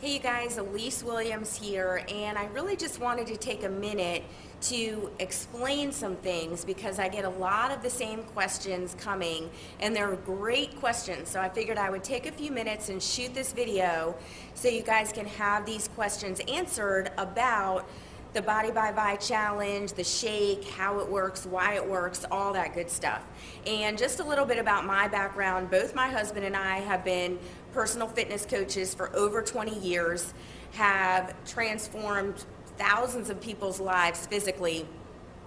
Hey you guys, Elise Williams here, and I really just wanted to take a minute to explain some things because I get a lot of the same questions coming, and they're great questions. So I figured I would take a few minutes and shoot this video so you guys can have these questions answered about the Body by Vi challenge, the shake, how it works, why it works, all that good stuff. And just a little bit about my background. Both my husband and I have been personal fitness coaches for over 20 years, have transformed thousands of people's lives physically.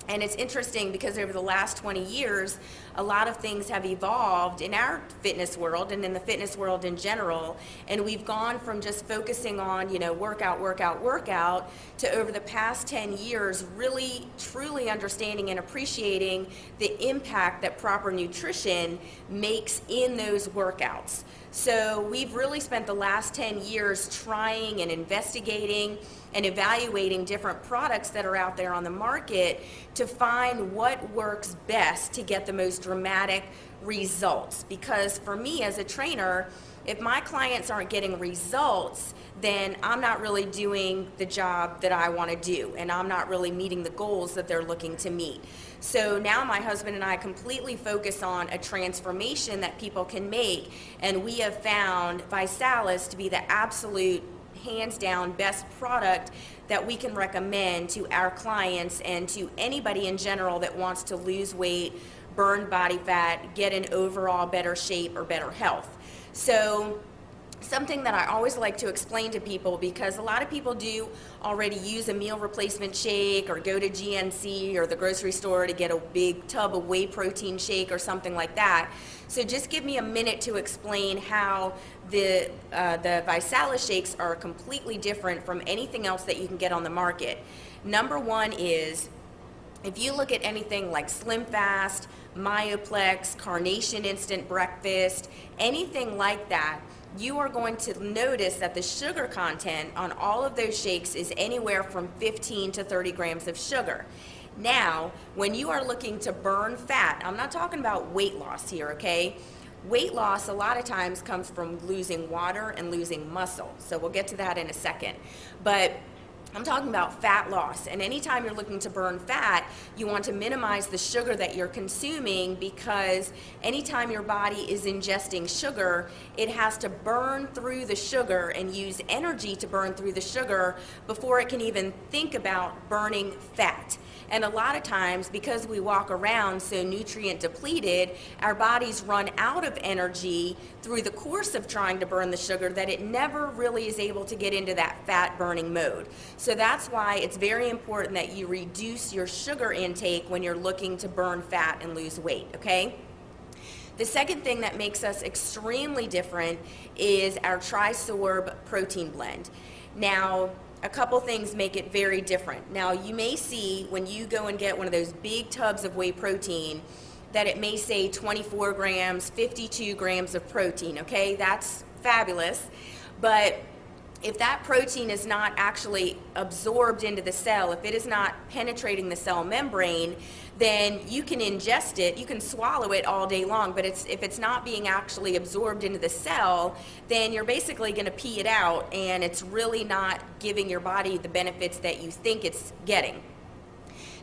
And it's interesting because over the last 20 years, a lot of things have evolved in our fitness world and in the fitness world in general. And we've gone from just focusing on, workout, workout, workout, to over the past 10 years, really, truly understanding and appreciating the impact that proper nutrition makes in those workouts. So we've really spent the last 10 years trying and investigating and evaluating different products that are out there on the market to find what works best to get the most dramatic results. Because for me as a trainer, if my clients aren't getting results, then I'm not really doing the job that I want to do, and I'm not really meeting the goals that they're looking to meet. So now my husband and I completely focus on a transformation that people can make, and we have found Visalis to be the absolute hands down best product that we can recommend to our clients and to anybody in general that wants to lose weight, burn body fat, get in overall better shape or better health. So something that I always like to explain to people, because a lot of people do already use a meal replacement shake or go to GNC or the grocery store to get a big tub of whey protein shake or something like that. So just give me a minute to explain how the Visalis shakes are completely different from anything else that you can get on the market. Number one is, if you look at anything like Slim Fast, Myoplex, Carnation Instant Breakfast, anything like that, you are going to notice that the sugar content on all of those shakes is anywhere from 15 to 30 grams of sugar. Now, when you are looking to burn fat, I'm not talking about weight loss here, okay? Weight loss a lot of times comes from losing water and losing muscle. So we'll get to that in a second. But I'm talking about fat loss, and anytime you're looking to burn fat, you want to minimize the sugar that you're consuming, because anytime your body is ingesting sugar, it has to burn through the sugar and use energy to burn through the sugar before it can even think about burning fat. And a lot of times, because we walk around so nutrient depleted, our bodies run out of energy through the course of trying to burn the sugar, that it never really is able to get into that fat burning mode. So that's why it's very important that you reduce your sugar intake when you're looking to burn fat and lose weight, okay? The second thing that makes us extremely different is our Tri-Sorb protein blend. Now, a couple things make it very different. Now, you may see when you go and get one of those big tubs of whey protein that it may say 24 grams, 52 grams of protein, okay? That's fabulous. But if that protein is not actually absorbed into the cell, if it is not penetrating the cell membrane, then you can ingest it, you can swallow it all day long, but if it's not being actually absorbed into the cell, then you're basically going to pee it out, and it's really not giving your body the benefits that you think it's getting.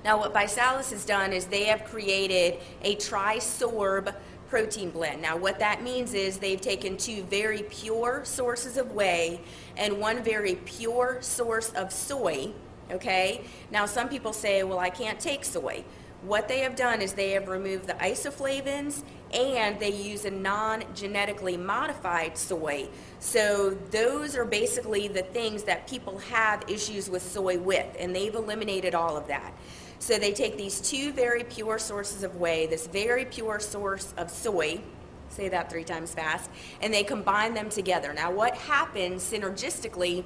Now, what Visalis has done is they have created a Tri-Sorb protein blend. Now, what that means is they've taken two very pure sources of whey and one very pure source of soy, okay? Now, some people say, well, I can't take soy. What they have done is they have removed the isoflavones, and they use a non-genetically modified soy. So those are basically the things that people have issues with soy with, and they've eliminated all of that. So they take these two very pure sources of whey, this very pure source of soy, say that 3 times fast, and they combine them together. Now, what happens synergistically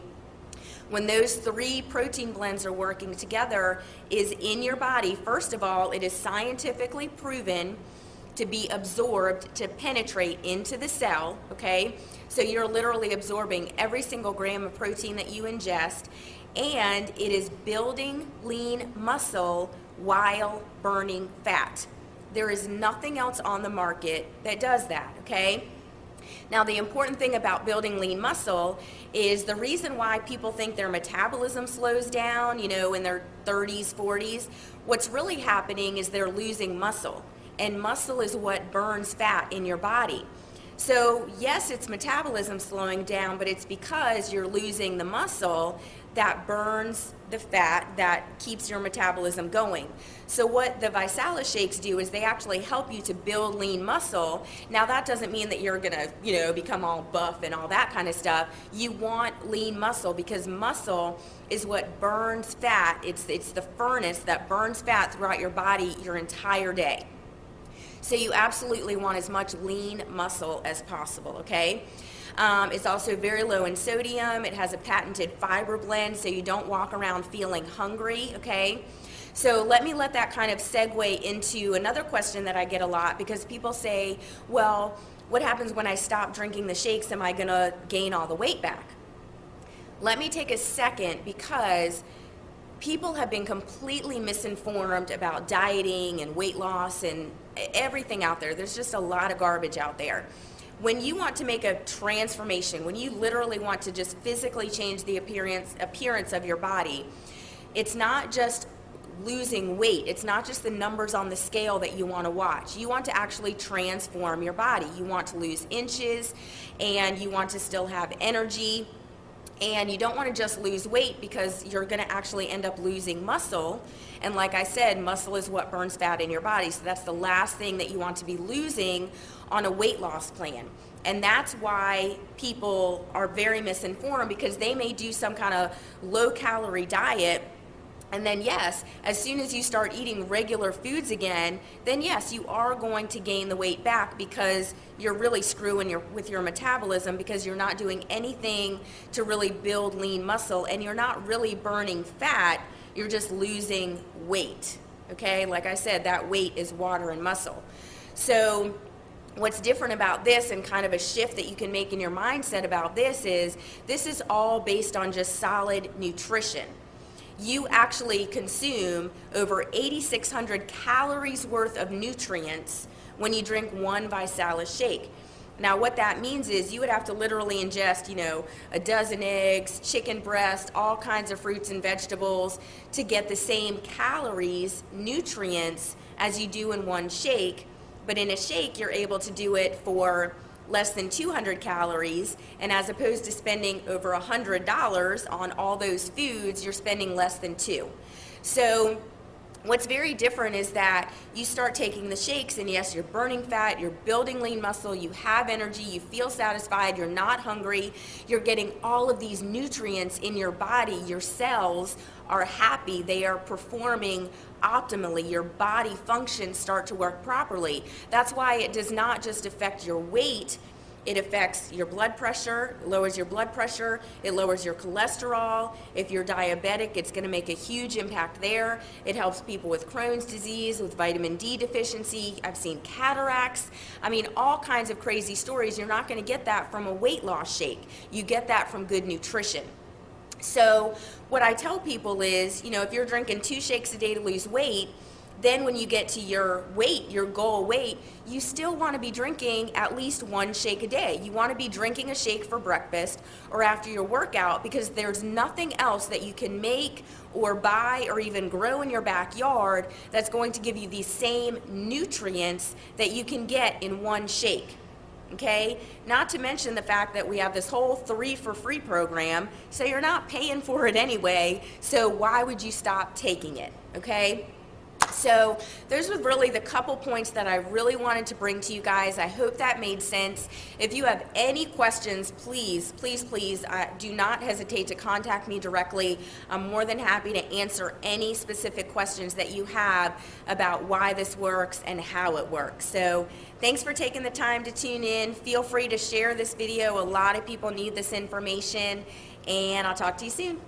when those 3 protein blends are working together is, in your body, first of all, it is scientifically proven to be absorbed, to penetrate into the cell, okay? So you're literally absorbing every single gram of protein that you ingest, and it is building lean muscle while burning fat. There is nothing else on the market that does that, okay? Now, the important thing about building lean muscle is the reason why people think their metabolism slows down, in their 30s, 40s, what's really happening is they're losing muscle. And muscle is what burns fat in your body. So yes, it's metabolism slowing down, but it's because you're losing the muscle that burns the fat that keeps your metabolism going. So what the Visalis shakes do is they actually help you to build lean muscle. Now that doesn't mean that you're gonna, become all buff and all that kind of stuff. You want lean muscle because muscle is what burns fat. It's the furnace that burns fat throughout your body your entire day. So you absolutely want as much lean muscle as possible, okay? It's also very low in sodium. It has a patented fiber blend, so you don't walk around feeling hungry, okay? So let that kind of segue into another question that I get a lot, because people say, well, what happens when I stop drinking the shakes? Am I gonna gain all the weight back? Let me take a second, because people have been completely misinformed about dieting and weight loss and everything out there. There's just a lot of garbage out there. When you want to make a transformation, when you literally want to just physically change the appearance of your body, it's not just losing weight. It's not just the numbers on the scale that you want to watch. You want to actually transform your body. You want to lose inches, and you want to still have energy. And you don't want to just lose weight, because you're going to actually end up losing muscle. And like I said, muscle is what burns fat in your body. So that's the last thing that you want to be losing on a weight loss plan. And that's why people are very misinformed, because they may do some kind of low calorie diet. And then yes, as soon as you start eating regular foods again, then yes, you are going to gain the weight back, because you're really screwing with your metabolism, because you're not doing anything to really build lean muscle, and you're not really burning fat, you're just losing weight, okay? Like I said, that weight is water and muscle. So what's different about this, and kind of a shift that you can make in your mindset about this is all based on just solid nutrition. You actually consume over 8,600 calories worth of nutrients when you drink one Visalis shake. Now what that means is you would have to literally ingest, a dozen eggs, chicken breast, all kinds of fruits and vegetables to get the same calories, nutrients, as you do in one shake. But in a shake, you're able to do it for less than 200 calories, and as opposed to spending over $100 on all those foods, you're spending less than $2. So what's very different is that you start taking the shakes, and yes, you're burning fat, you're building lean muscle, you have energy, you feel satisfied, you're not hungry, you're getting all of these nutrients in your body, your cells are happy, they are performing optimally, your body functions start to work properly. That's why it does not just affect your weight, it affects your blood pressure, lowers your blood pressure, it lowers your cholesterol. If you're diabetic, it's going to make a huge impact there. It helps people with Crohn's disease, with vitamin D deficiency. I've seen cataracts. I mean, all kinds of crazy stories. You're not going to get that from a weight loss shake. You get that from good nutrition. So what I tell people is, if you're drinking 2 shakes a day to lose weight, then when you get to your weight, your goal weight, you still want to be drinking at least 1 shake a day. You want to be drinking a shake for breakfast or after your workout, because there's nothing else that you can make or buy or even grow in your backyard that's going to give you the same nutrients that you can get in 1 shake. Okay, not to mention the fact that we have this whole 3 for free program, so you're not paying for it anyway, so why would you stop taking it, okay? So those were really the couple points that I really wanted to bring to you guys. I hope that made sense. If you have any questions, please, please, please do not hesitate to contact me directly. I'm more than happy to answer any specific questions that you have about why this works and how it works. So thanks for taking the time to tune in. Feel free to share this video. A lot of people need this information, and I'll talk to you soon.